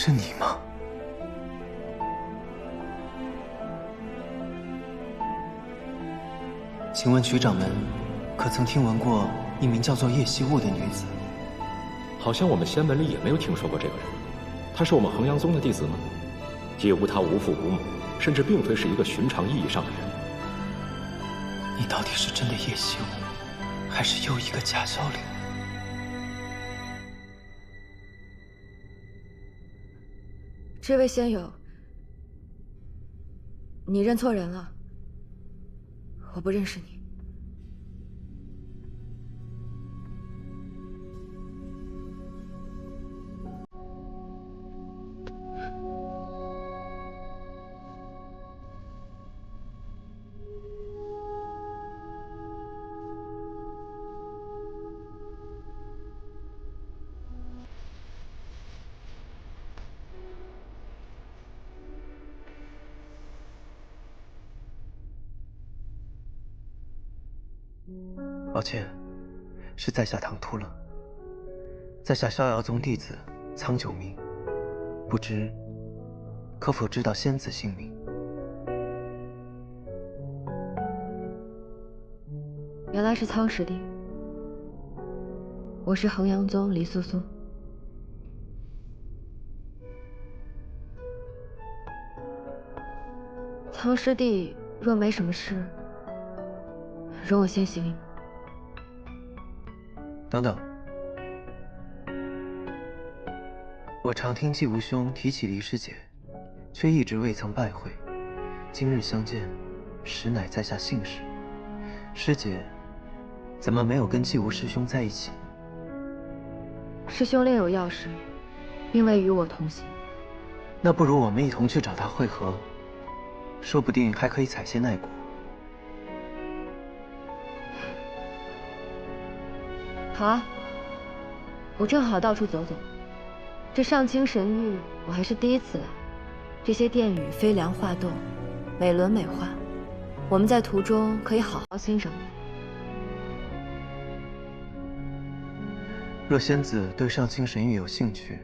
是你吗？请问曲掌门，可曾听闻过一名叫做叶惜雾的女子？好像我们仙门里也没有听说过这个人。她是我们衡阳宗的弟子吗？叶无她无父无母，甚至并非是一个寻常意义上的人。你到底是真的叶惜雾，还是又一个假萧凌？这位仙友，你认错人了，我不认识你。抱歉，是在下唐突了。在下逍遥宗弟子苍九明，不知可否知道仙子姓名？原来是苍师弟，我是衡阳宗黎素素。苍师弟若没什么事，容我先行一步。等等，我常听季无兄提起黎师姐，却一直未曾拜会。今日相见，实乃在下幸事。师姐怎么没有跟季无师兄在一起？师兄另有要事，并未与我同行。那不如我们一同去找他会合，说不定还可以采些奈果。好啊，我正好到处走走。这上清神域我还是第一次来，这些殿宇飞梁画栋，美轮美奂，我们在途中可以好好欣赏。若仙子对上清神域有兴趣，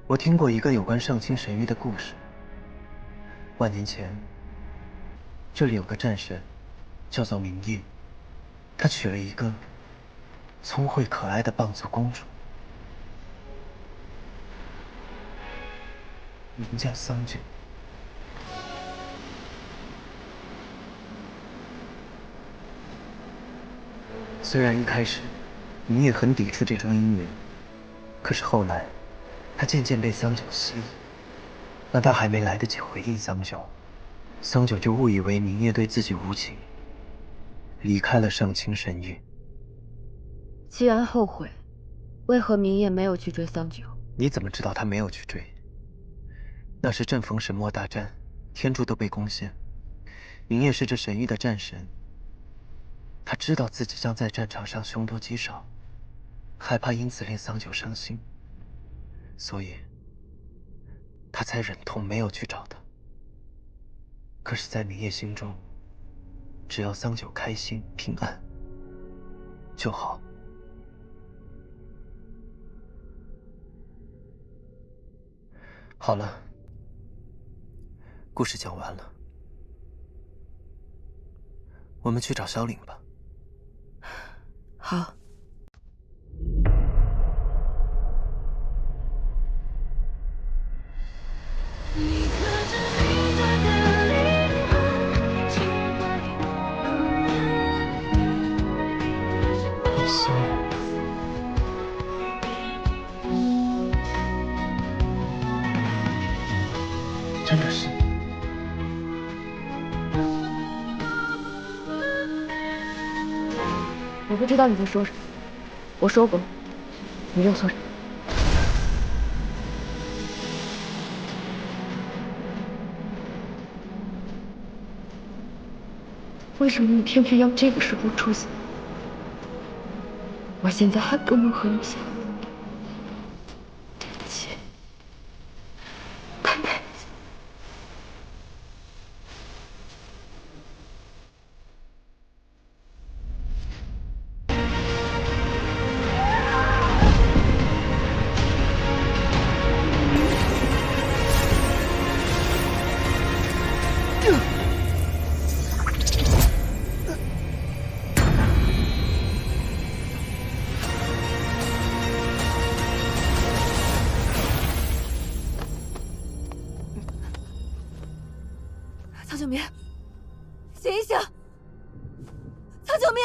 我听过一个有关上清神域的故事。万年前，这里有个战神，叫做明夜，他娶了一个聪慧可爱的棒族公主，名叫桑九。虽然一开始明夜很抵触这桩姻缘，可是后来他渐渐被桑九吸引。但他还没来得及回应桑九，桑九就误以为明夜对自己无情，离开了上清神域。既然后悔，为何明夜没有去追桑九？你怎么知道他没有去追？那是正逢神魔大战，天柱都被攻陷，明夜是这神域的战神。他知道自己将在战场上凶多吉少，害怕因此令桑九伤心，所以他才忍痛没有去找他。可是，在明夜心中，只要桑九开心平安就好。好了，故事讲完了，我们去找萧凌吧。好。萧凌，真的是你。我不知道你在说什么。我说过，你认错人。为什么你偏偏要这个时候出现？我现在还不能和你相遇。对不起，太对不起。九明，醒一醒！苍九明！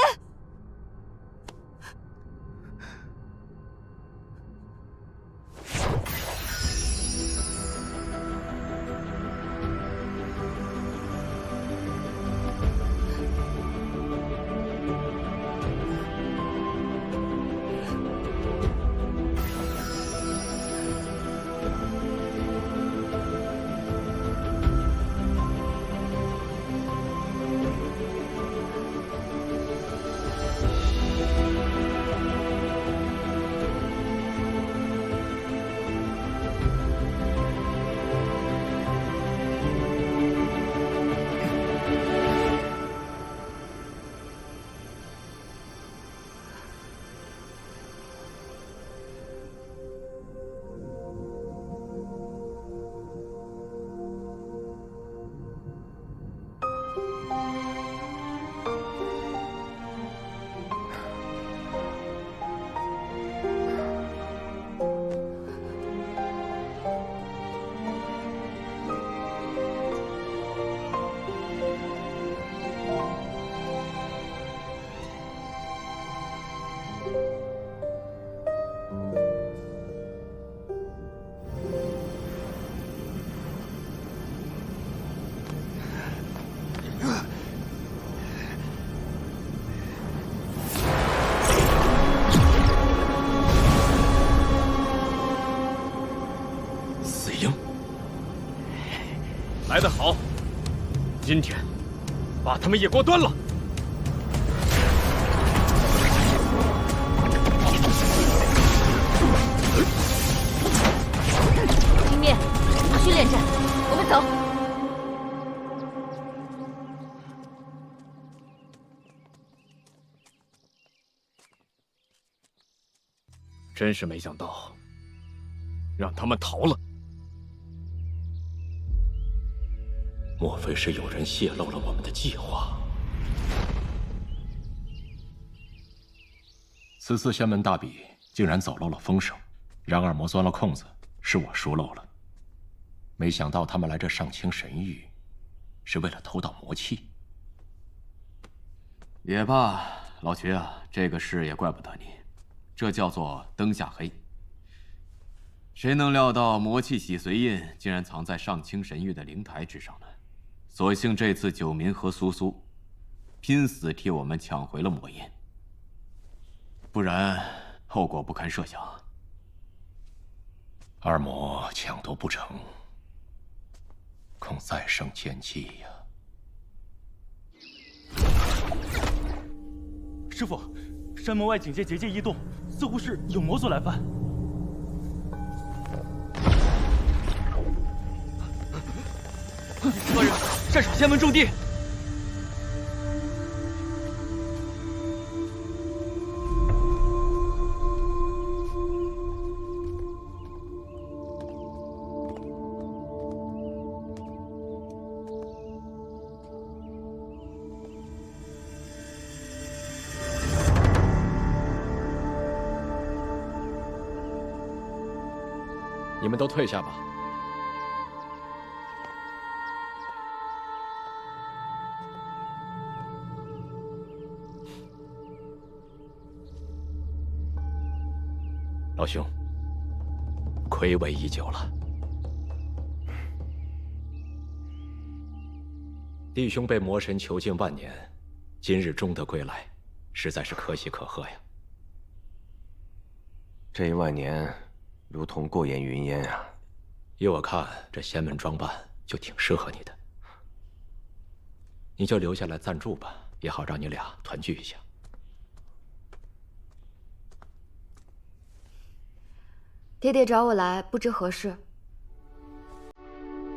来得好，今天把他们也锅端了。迎面，训练战，我们走。真是没想到，让他们逃了。 莫非是有人泄露了我们的计划？此次仙门大比竟然走漏了风声，让二魔钻了空子，是我疏漏了。没想到他们来这上清神域，是为了偷盗魔器。也罢，老徐啊，这个事也怪不得你，这叫做灯下黑。谁能料到魔气洗髓印竟然藏在上清神域的灵台之上呢？ 所幸这次九民和苏苏拼死替我们抢回了魔印，不然后果不堪设想。二魔抢夺不成，恐再生奸计呀！师傅，山门外警戒结界异动，似乎是有魔族来犯。 何人擅守仙门重地？你们都退下吧。 老兄，睽违已久了。弟兄被魔神囚禁万年，今日终得归来，实在是可喜可贺呀。这1万年，如同过眼云烟啊！依我看，这仙门装扮就挺适合你的。你就留下来暂住吧，也好让你俩团聚一下。 爹爹找我来，不知何事。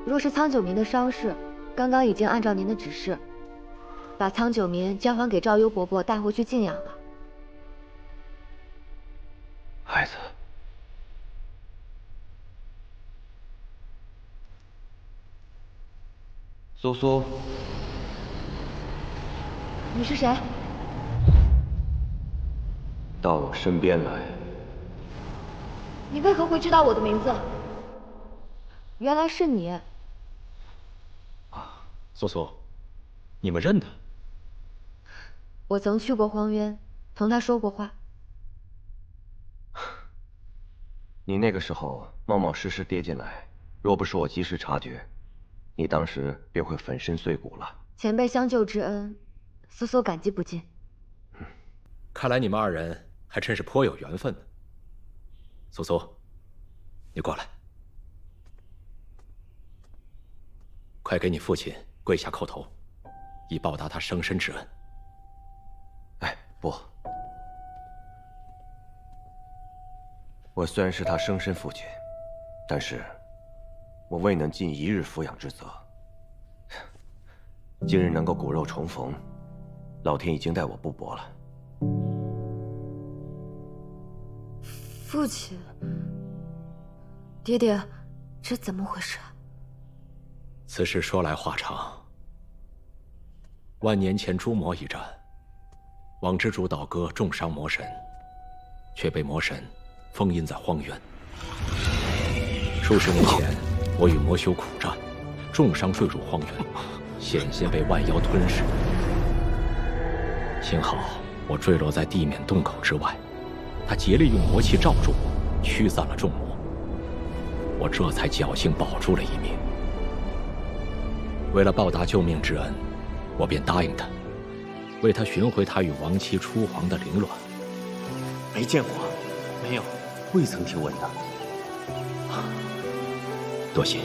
若是苍九民的伤势，刚刚已经按照您的指示，把苍九民交还给赵幽伯伯带回去静养了。孩子，苏苏，你是谁？到我身边来。 你为何会知道我的名字？原来是你。苏苏，你们认得？我曾去过荒渊，同他说过话。你那个时候冒冒失失跌进来，若不是我及时察觉，你当时便会粉身碎骨了。前辈相救之恩，苏苏感激不尽。看来你们二人还真是颇有缘分呢。苏苏，你过来，快给你父亲跪下叩头，以报答他生身之恩。哎，不，我虽然是他生身父亲，但是我未能尽一日抚养之责。今日能够骨肉重逢，老天已经待我不薄了。父亲，爹爹，这怎么回事？此事说来话长。万年前诛魔一战，网之主倒戈重伤魔神，却被魔神封印在荒渊。数十年前，我与魔修苦战，重伤坠入荒渊，险些被万妖吞噬。幸好我坠落在地面洞口之外，他竭力用魔气罩住我，驱散了众魔，我这才侥幸保住了一命。为了报答救命之恩，我便答应他，为他寻回他与亡妻初皇的凌乱。没见过，没有，未曾听闻的。多谢。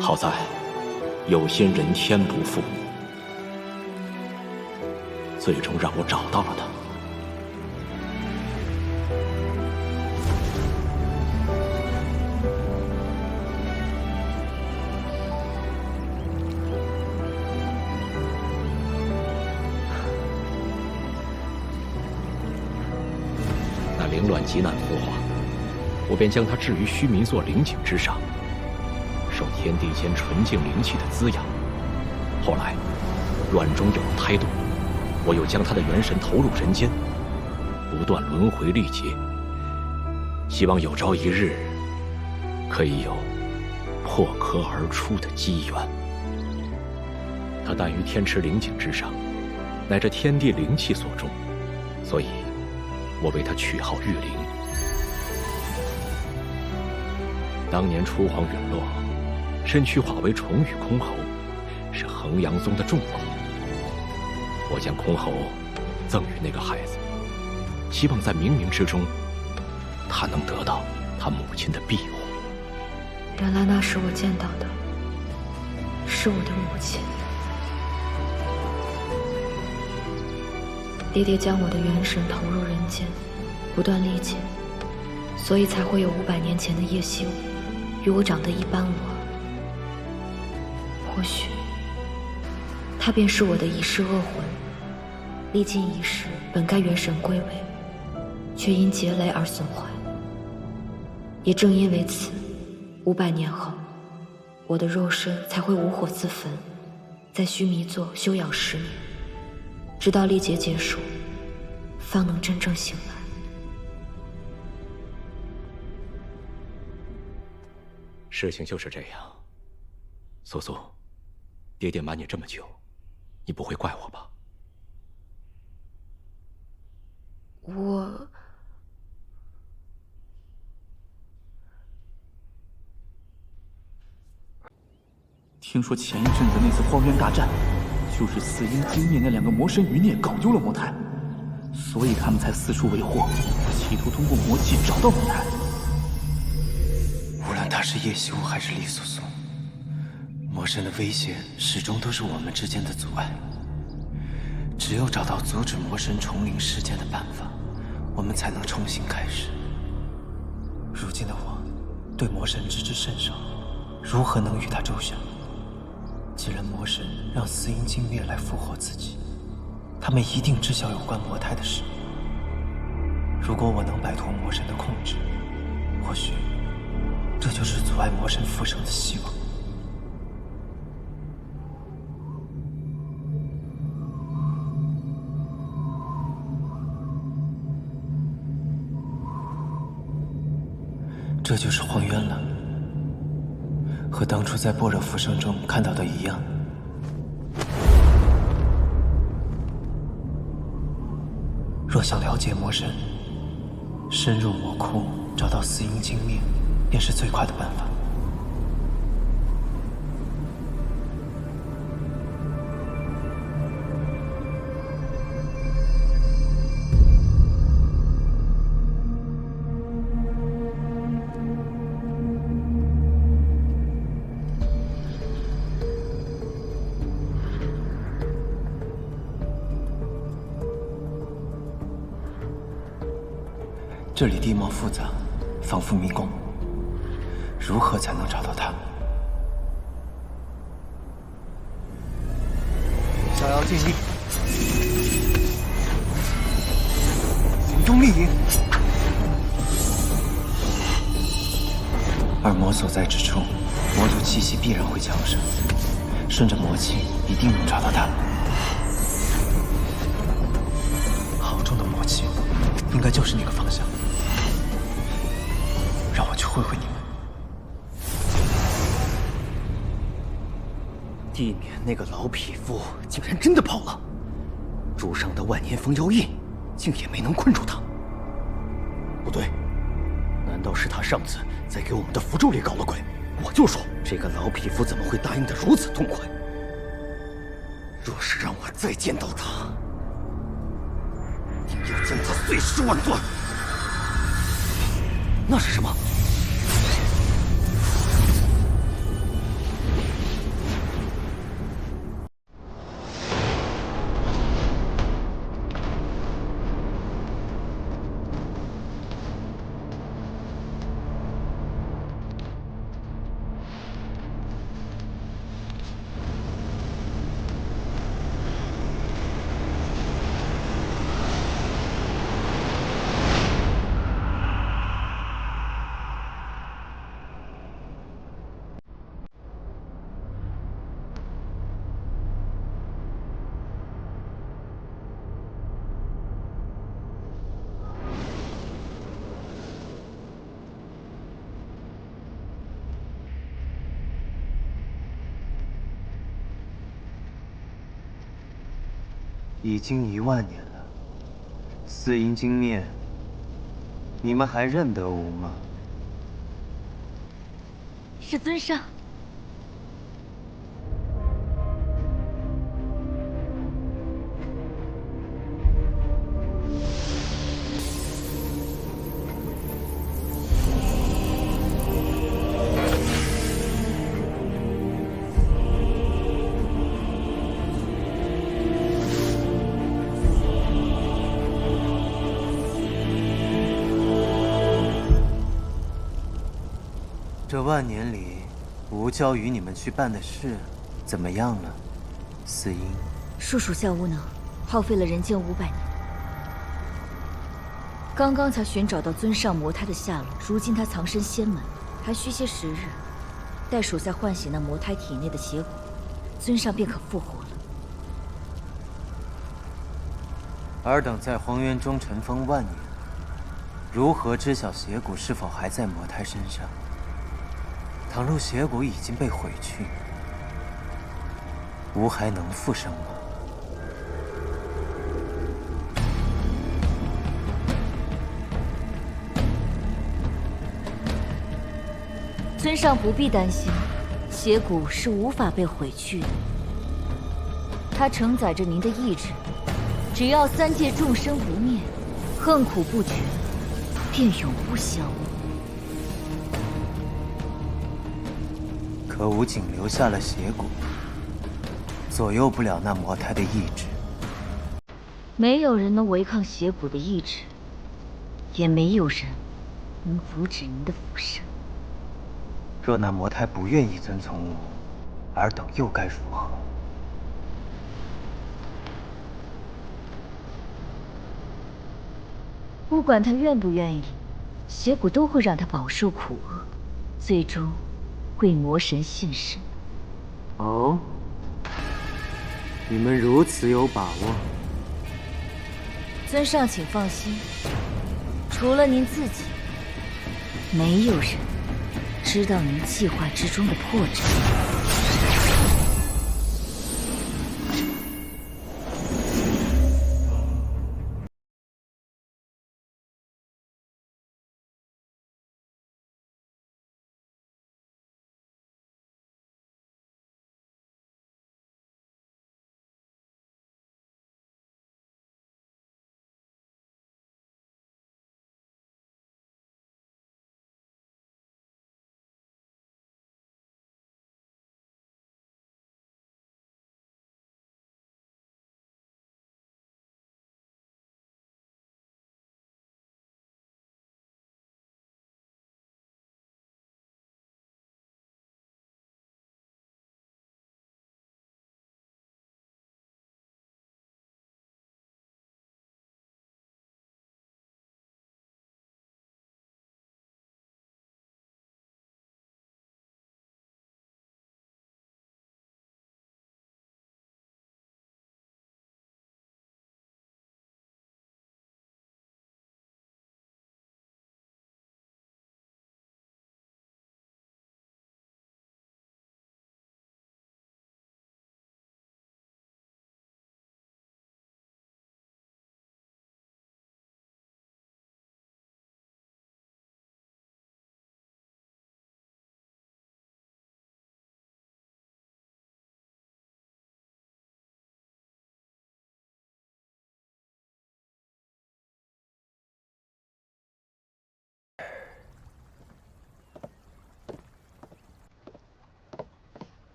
好在有心人天不负，最终让我找到了他。那凌乱极难孵化，我便将它置于须弥座灵井之上，受天地间纯净灵气的滋养。后来，卵中有了胎动，我又将他的元神投入人间，不断轮回历劫，希望有朝一日可以有破壳而出的机缘。他诞于天池灵井之上，乃这天地灵气所种，所以我为他取号玉灵。当年初皇陨落，身躯化为虫羽箜篌，是衡阳宗的重宝。我将箜篌赠予那个孩子，希望在冥冥之中，他能得到他母亲的庇护。原来那时我见到的是我的母亲。爹爹将我的元神投入人间，不断历劫，所以才会有500年前的叶希武与我长得一般无二。或许他便是我的一世恶魂，历经一世本该元神归位，却因劫雷而损坏。也正因为此，500年后，我的肉身才会无火自焚，在须弥座休养10年，直到历劫结束，方能真正醒来。事情就是这样。苏苏，爹爹瞒你这么久，你不会怪我吧？听说前一阵子那次荒渊大战，就是四阴精灭那2个魔神余孽搞丢了魔胎，所以他们才四处为祸，企图通过魔气找到魔胎。无论他是叶希武还是厉苏苏，魔神的威胁始终都是我们之间的阻碍。只有找到阻止魔神重临世间的办法，我们才能重新开始。如今的我，对魔神知之甚少，如何能与他周旋？既然魔神让四阴精灭来复活自己，他们一定知晓有关魔胎的事。如果我能摆脱魔神的控制，或许这就是阻碍魔神复生的希望。这就是荒渊了，和当初在般若浮生中看到的一样。若想了解魔神，深入魔窟，找到四阴精灭，便是最快的办法。这里地貌复杂，仿佛迷宫。如何才能找到它？逍遥尽力，行踪密引。而魔所在之处，魔族气息必然会强盛，顺着魔气，一定能找到它。好重的魔气，应该就是那个方向。让我去会会你们。地面那个老匹夫竟然真的跑了，柱上的万年封妖印竟也没能困住他。不对，难道是他上次在给我们的符咒里搞了鬼？我就说这个老匹夫怎么会答应得如此痛快？若是让我再见到他，定要将他碎尸万段。那是什么？已经1万年了，四阴精灭，你们还认得吾吗？是尊上。这万年里，吾教与你们去办的事，怎么样了？四阴，恕属下无能，耗费了人间500年。刚刚才寻找到尊上魔胎的下落，如今他藏身仙门，还需些时日。待属下唤醒那魔胎体内的邪骨，尊上便可复活了。尔等在荒渊中尘封万年，如何知晓邪骨是否还在魔胎身上？倘若邪骨已经被毁去，吾还能复生吗？尊上不必担心，邪骨是无法被毁去的。它承载着您的意志，只要3界众生不灭，恨苦不绝，便永不消亡。可吾仅留下了邪骨，左右不了那魔胎的意志。没有人能违抗邪骨的意志，也没有人能阻止您的复生。若那魔胎不愿意遵从吾，尔等又该如何？不管他愿不愿意，邪骨都会让他饱受苦厄，最终为魔神献身。哦，你们如此有把握？尊上请放心，除了您自己，没有人知道您计划之中的破绽。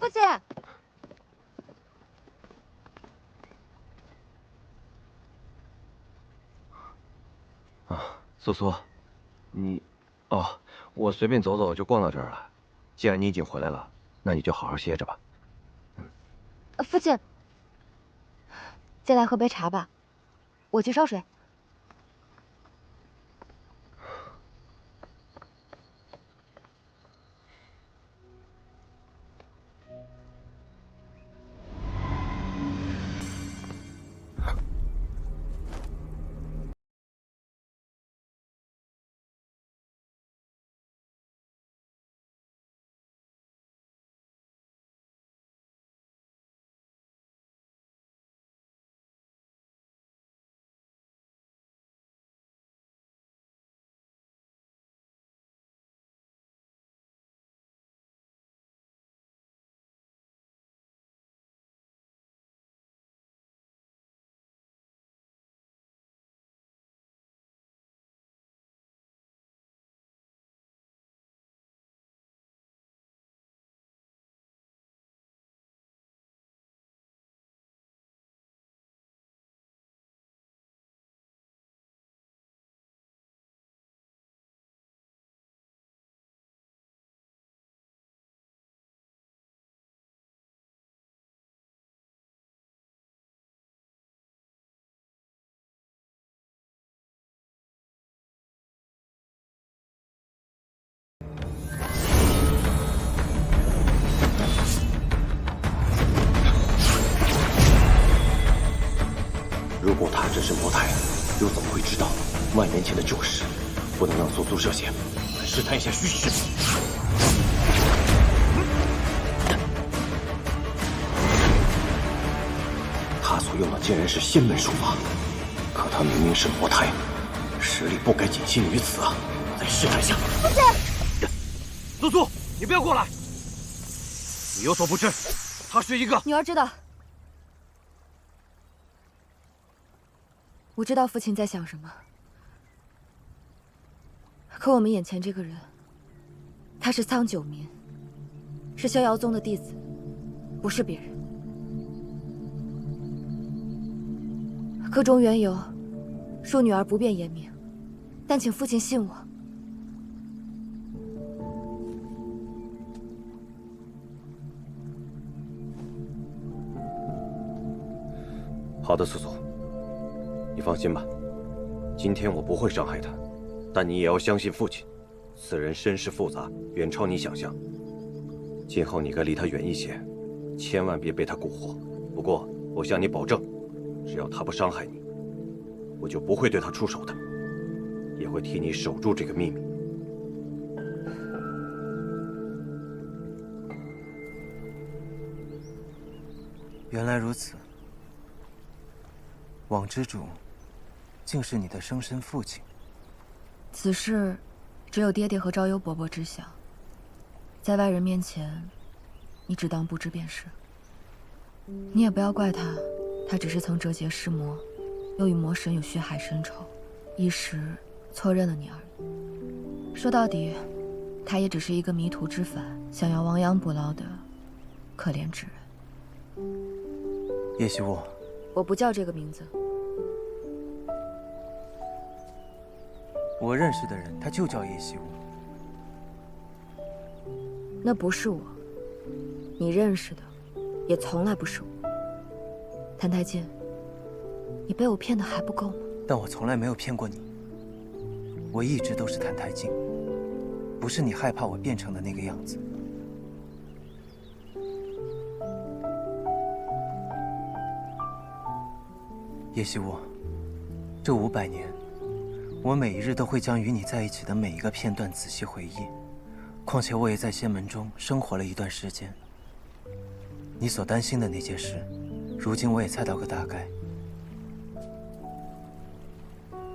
父亲，苏苏，我随便走走就逛到这儿了。既然你已经回来了，那你就好好歇着吧。父亲，进来喝杯茶吧，我去烧水。如果他真是魔胎，又怎么会知道万年前的旧事？不能让苏苏涉险，试探一下虚实。他所用的竟然是仙门术法，可他明明是魔胎，实力不该仅限于此啊！再试探下。父亲，苏苏，你不要过来！你有所不知，他是一个……女儿知道。我知道父亲在想什么，可我们眼前这个人，他是苍九民，是逍遥宗的弟子，不是别人。课中缘由，恕女儿不便言明，但请父亲信我。好的，苏苏。你放心吧，今天我不会伤害他，但你也要相信父亲，此人身世复杂，远超你想象。今后你该离他远一些，千万别被他蛊惑。不过我向你保证，只要他不伤害你，我就不会对他出手的，也会替你守住这个秘密。原来如此，网之主竟是你的生身父亲。此事只有爹爹和昭幽伯伯知晓，在外人面前，你只当不知便是。你也不要怪他，他只是曾折劫尸魔，又与魔神有血海深仇，一时错认了你而已。说到底，他也只是一个迷途知返，想要亡羊补牢的可怜之人。叶希雾，我不叫这个名字。我认识的人，他就叫叶希雾。那不是我，你认识的，也从来不是我。谭太监，你被我骗的还不够吗？但我从来没有骗过你，我一直都是谭太静，不是你害怕我变成的那个样子。叶希雾，这500年，我每一日都会将与你在一起的每一个片段仔细回忆。况且我也在仙门中生活了一段时间，你所担心的那件事，如今我也猜到个大概。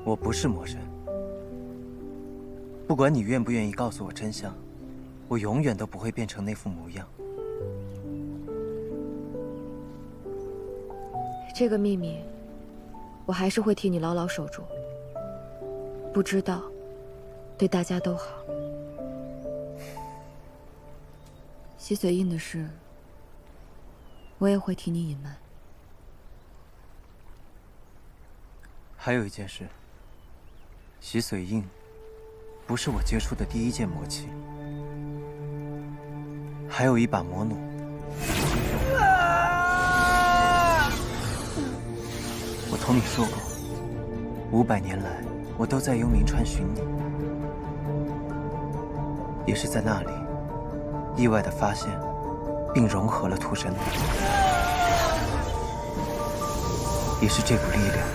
我不是魔神，不管你愿不愿意告诉我真相，我永远都不会变成那副模样。这个秘密，我还是会替你牢牢守住。不知道，对大家都好。洗髓印的事，我也会替你隐瞒。还有一件事，洗髓印不是我接触的第一件魔器，还有一把魔弩。我同你说过，500年来，我都在幽冥川寻你，也是在那里，意外地发现，并融合了屠神弩。也是这股力量，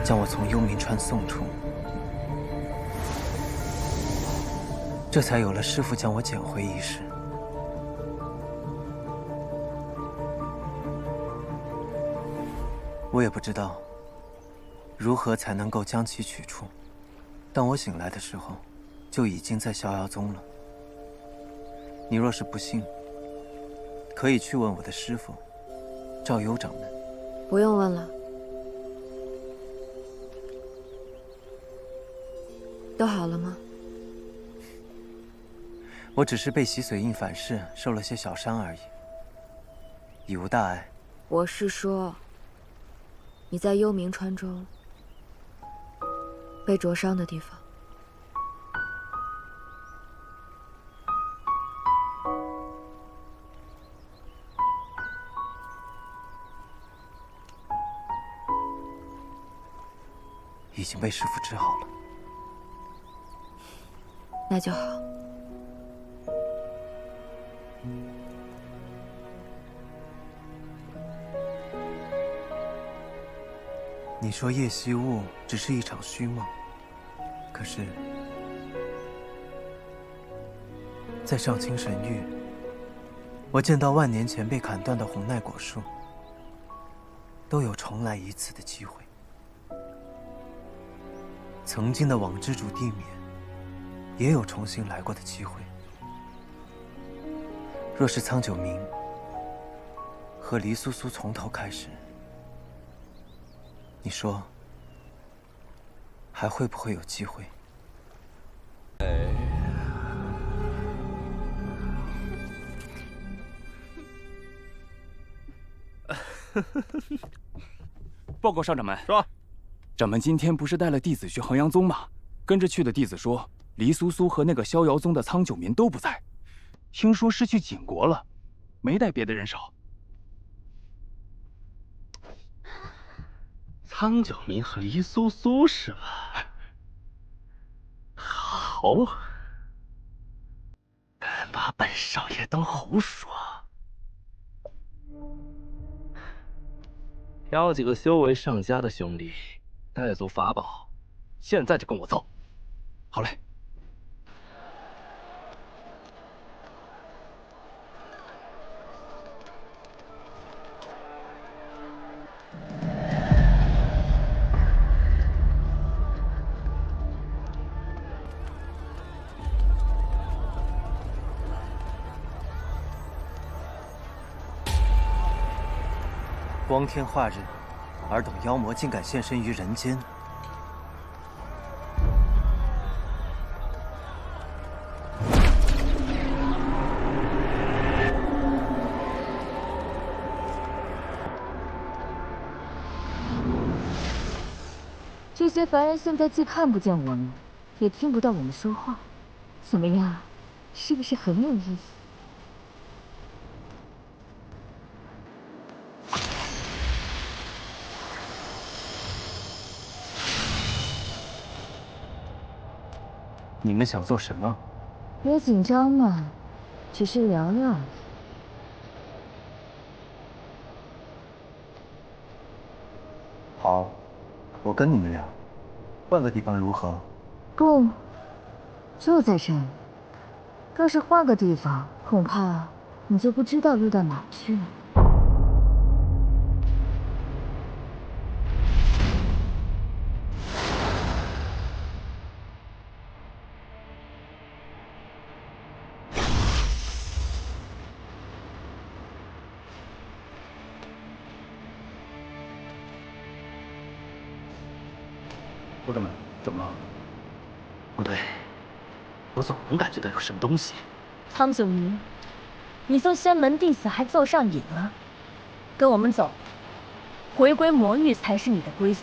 将我从幽冥川送出，这才有了师父将我捡回一事。我也不知道如何才能够将其取出，但我醒来的时候，就已经在逍遥宗了。你若是不信，可以去问我的师父赵幽掌门。不用问了。都好了吗？我只是被洗髓印反噬，受了些小伤而已，已无大碍。我是说，你在幽冥川中被灼伤的地方。已经被师父治好了。那就好。你说叶希雾只是一场虚梦，可是，在上清神域，我见到万年前被砍断的红奈果树，都有重来一次的机会。曾经的网之主地冕，也有重新来过的机会。若是苍九明和黎苏苏从头开始，你说还会不会有机会？报告上掌门，说，掌门今天不是带了弟子去衡阳宗吗？跟着去的弟子说，黎苏苏和那个逍遥宗的苍九民都不在，听说是去锦国了，没带别的人手。苍九民和黎苏苏是吧？好，敢把本少爷当猴耍？挑几个修为上佳的兄弟，带足法宝，现在就跟我走。好嘞。光天化日，尔等妖魔竟敢现身于人间！这些凡人现在既看不见我们，也听不到我们说话，怎么样？是不是很有意思？你们想做什么？别紧张嘛，只是聊聊而已。好，我跟你们聊。换个地方如何？不，就在这里。要是换个地方，恐怕你就不知道溜到哪去了。哥哥们，怎么了？不对，我总能感觉到有什么东西。汤九云，你送仙门弟子还奏上瘾了，跟我们走，回归魔域才是你的归宿。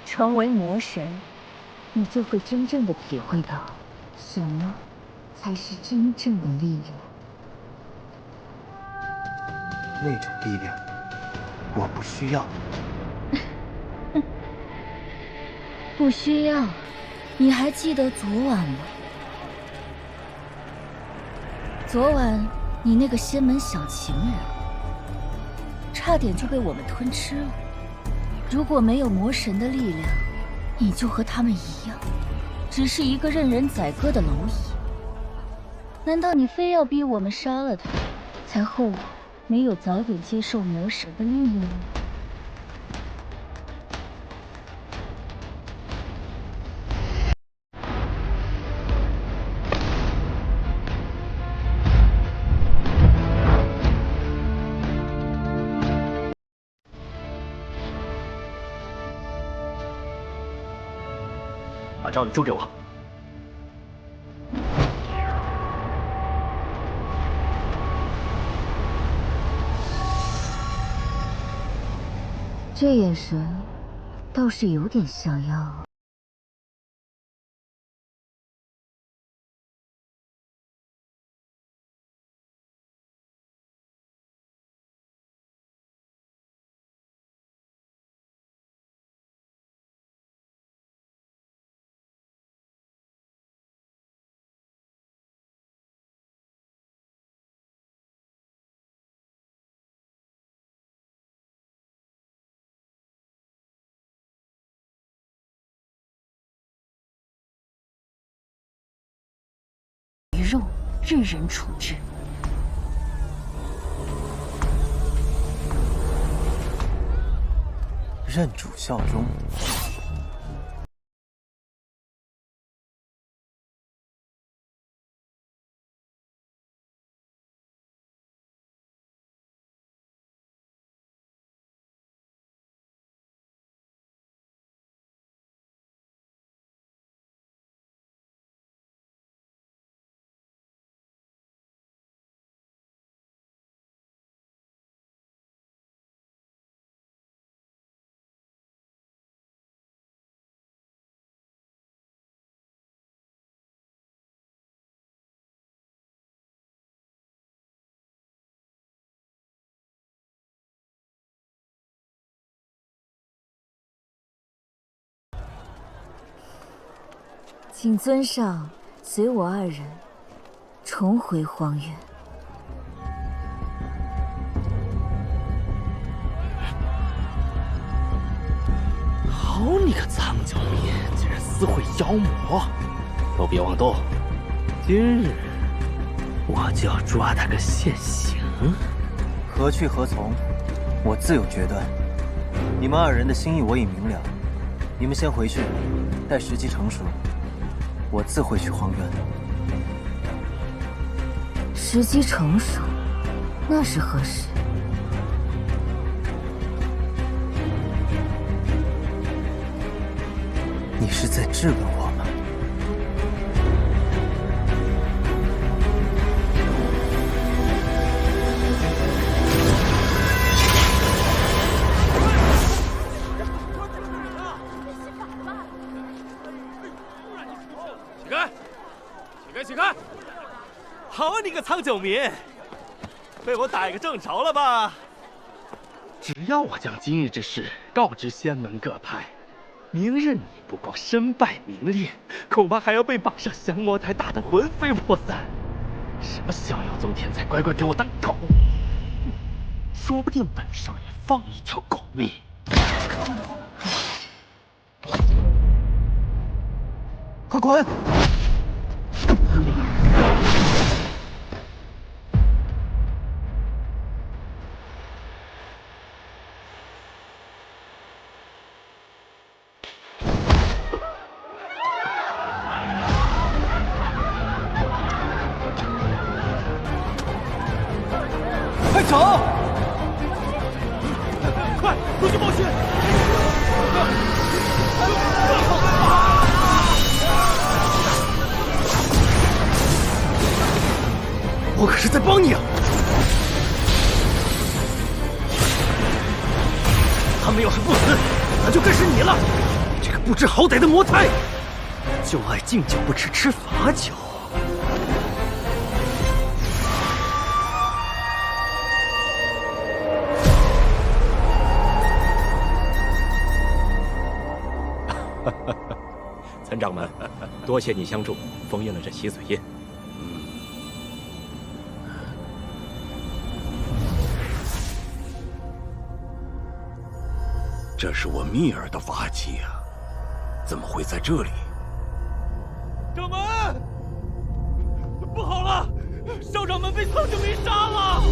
成为魔神，你就会真正的体会到什么才是真正的力量。那种力量，我不需要。不需要。你还记得昨晚吗？昨晚你那个仙门小情人，差点就被我们吞吃了。如果没有魔神的力量，你就和他们一样，只是一个任人宰割的蝼蚁。难道你非要逼我们杀了他，才后悔没有早点接受魔神的命令吗？把赵宇交给我。这眼神倒是有点像样。鱼肉任人处置。认主效忠。请尊上随我二人重回荒原。好你个苍角民，竟然私会妖魔！都别妄动，今日我就要抓他个现行。何去何从，我自有决断。你们二人的心意我已明了，你们先回去，待时机成熟，我自会去荒原。时机成熟，那是何时？你是在质问我吗？起开！起开！起开！好你个苍九民，被我逮个正着了吧？只要我将今日之事告知仙门各派，明日你不光身败名裂，恐怕还要被绑上降魔台，打得魂飞魄散。什么逍遥宗天才，乖乖给我当狗！说不定本少爷放一条狗命。快滚！快走！快，出去报信！我可是在帮你啊！他们要是不死，那就该是你了！这个不知好歹的魔胎，就爱敬酒不吃吃罚酒。岑掌门，多谢你相助，封印了这洗髓印。这是我蜜儿的法器啊，怎么会在这里？掌门，不好了，少掌门被苍九民杀了！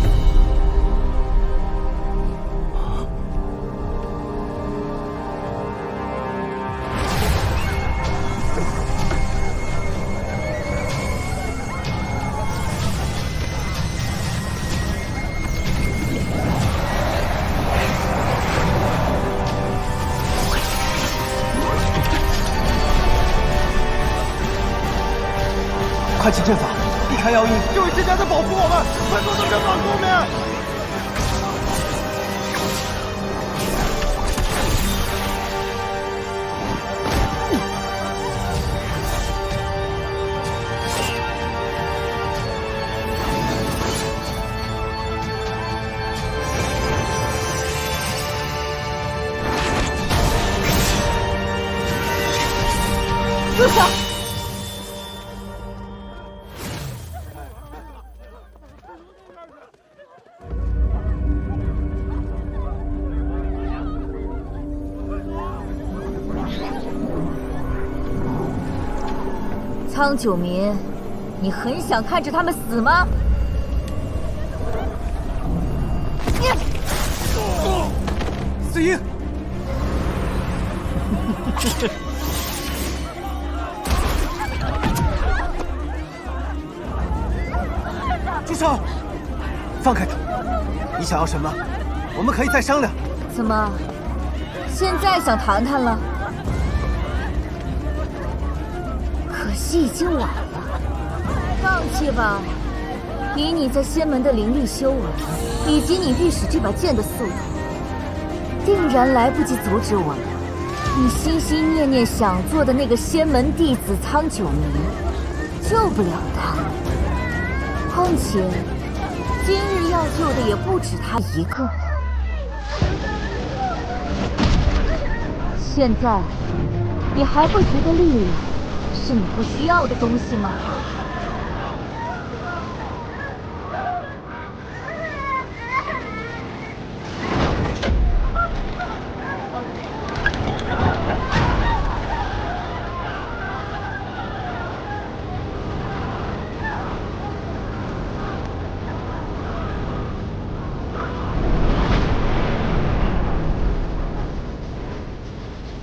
快起阵法，避开妖鹰！这位师家在保护我们，快做到阵法后面！住手！苍九民，你很想看着他们死吗？四鹰，住手！放开他！你想要什么？我们可以再商量。怎么，现在想谈谈了？可惜已经晚了，放弃吧。以你在仙门的灵力修为，以及你御使这把剑的速度，定然来不及阻止我了。你心心念念想做的那个仙门弟子苍九民，救不了他。况且，今日要救的也不止他一个。现在，你还不觉得力量是你不需要的东西吗？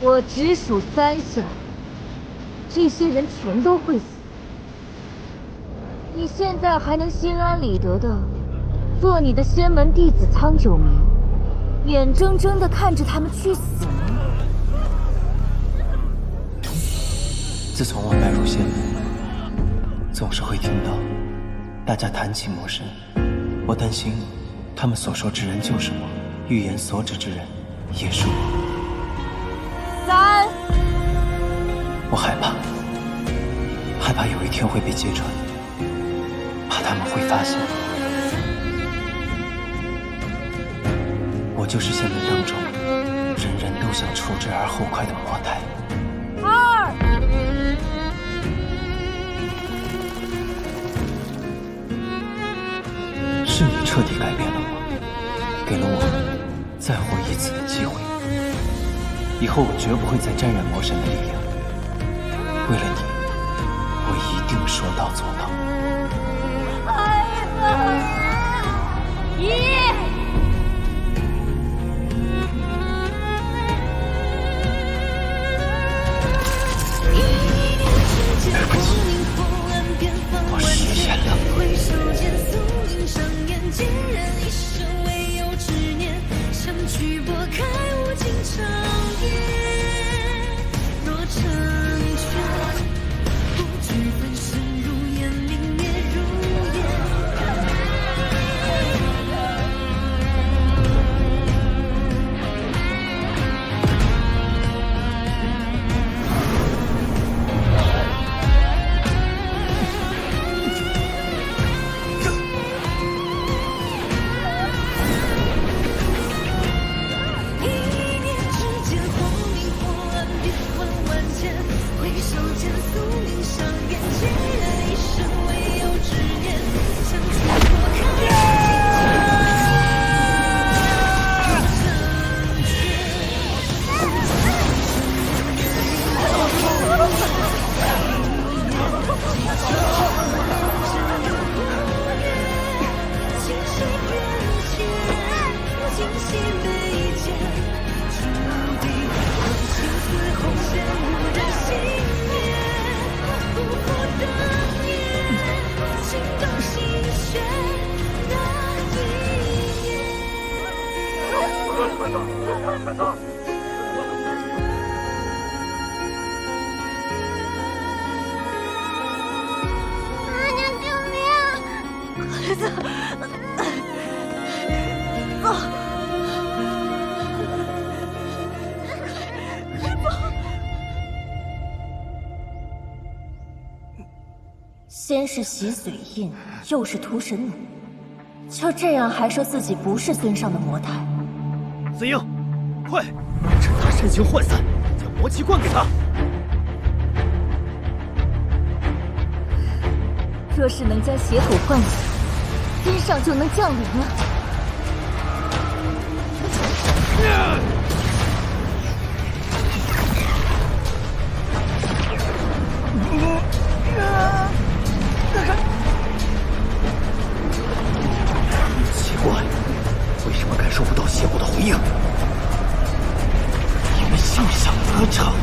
我只数3下，这些人全都会死。你现在还能心安理得的做你的仙门弟子苍九民，眼睁睁的看着他们去死吗？自从我迈入仙门，总是会听到大家谈起魔神，我担心他们所说之人就是我，预言所指之人也是我。3，我害怕有一天会被揭穿，怕他们会发现，我就是仙门当中人人都想除之而后快的魔胎。2，是你彻底改变了我，给了我再活一次的机会。以后我绝不会再沾染魔神的力量。为了你，我一定说到做到。对不起，我失言了。先是洗髓印，又是屠神弩，就这样还说自己不是孙尚的魔胎。子英，快，趁他身形涣散，将魔气灌给他。若是能将邪土唤醒，孙尚就能降临了。奇怪，为什么感受不到邪火的回应？你们休想得逞！